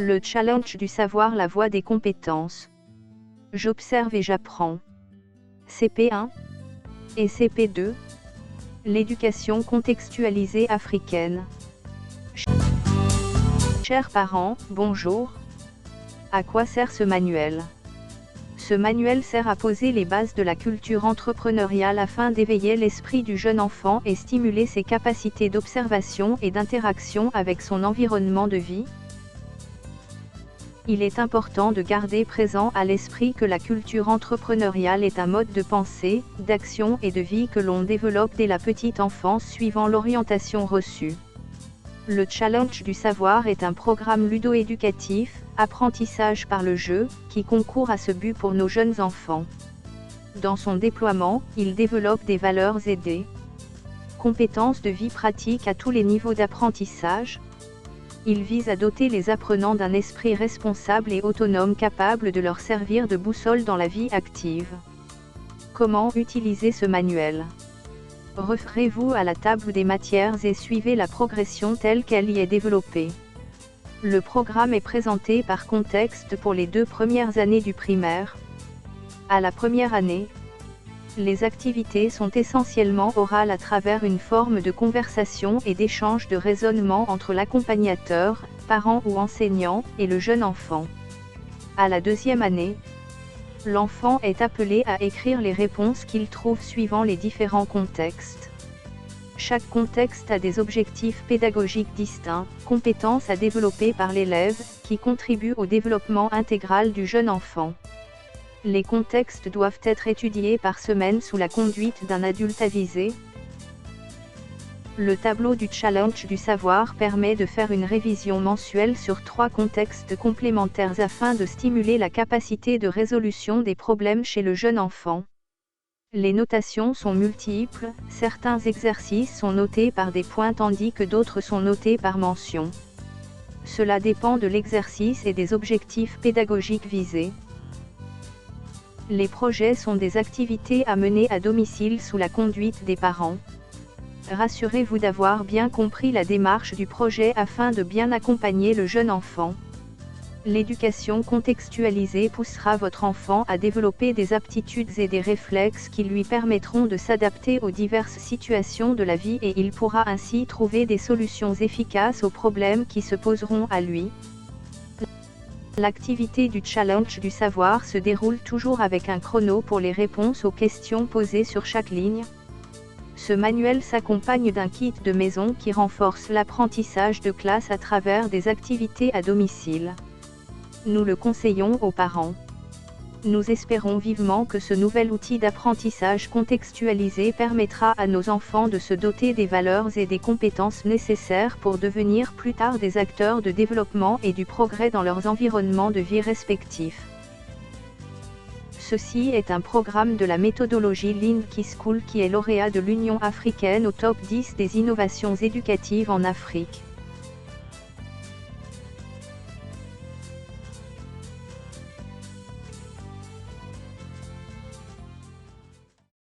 Le challenge du savoir, la voie des compétences. J'observe et j'apprends. CP1 et CP2. L'éducation contextualisée africaine. Chers parents, bonjour. À quoi sert ce manuel? Ce manuel sert à poser les bases de la culture entrepreneuriale afin d'éveiller l'esprit du jeune enfant et stimuler ses capacités d'observation et d'interaction avec son environnement de vie. Il est important de garder présent à l'esprit que la culture entrepreneuriale est un mode de pensée, d'action et de vie que l'on développe dès la petite enfance suivant l'orientation reçue. Le challenge du savoir est un programme ludo-éducatif, apprentissage par le jeu, qui concourt à ce but pour nos jeunes enfants. Dans son déploiement, il développe des valeurs et des compétences de vie pratique à tous les niveaux d'apprentissage. Il vise à doter les apprenants d'un esprit responsable et autonome capable de leur servir de boussole dans la vie active. Comment utiliser ce manuel? Référez-vous à la table des matières et suivez la progression telle qu'elle y est développée. Le programme est présenté par contexte pour les 2 premières années du primaire. À la première année, les activités sont essentiellement orales à travers une forme de conversation et d'échange de raisonnement entre l'accompagnateur, parent ou enseignant, et le jeune enfant. À la 2e année, l'enfant est appelé à écrire les réponses qu'il trouve suivant les différents contextes. Chaque contexte a des objectifs pédagogiques distincts, compétences à développer par l'élève, qui contribuent au développement intégral du jeune enfant. Les contextes doivent être étudiés par semaine sous la conduite d'un adulte avisé. Le tableau du challenge du savoir permet de faire une révision mensuelle sur 3 contextes complémentaires afin de stimuler la capacité de résolution des problèmes chez le jeune enfant. Les notations sont multiples, certains exercices sont notés par des points tandis que d'autres sont notés par mention. Cela dépend de l'exercice et des objectifs pédagogiques visés. Les projets sont des activités à mener à domicile sous la conduite des parents. Rassurez-vous d'avoir bien compris la démarche du projet afin de bien accompagner le jeune enfant. L'éducation contextualisée poussera votre enfant à développer des aptitudes et des réflexes qui lui permettront de s'adapter aux diverses situations de la vie et il pourra ainsi trouver des solutions efficaces aux problèmes qui se poseront à lui. L'activité du challenge du savoir se déroule toujours avec un chrono pour les réponses aux questions posées sur chaque ligne. Ce manuel s'accompagne d'un kit de maison qui renforce l'apprentissage de classe à travers des activités à domicile. Nous le conseillons aux parents. Nous espérons vivement que ce nouvel outil d'apprentissage contextualisé permettra à nos enfants de se doter des valeurs et des compétences nécessaires pour devenir plus tard des acteurs de développement et du progrès dans leurs environnements de vie respectifs. Ceci est un programme de la méthodologie Linky School qui est lauréat de l'Union africaine au top 10 des innovations éducatives en Afrique.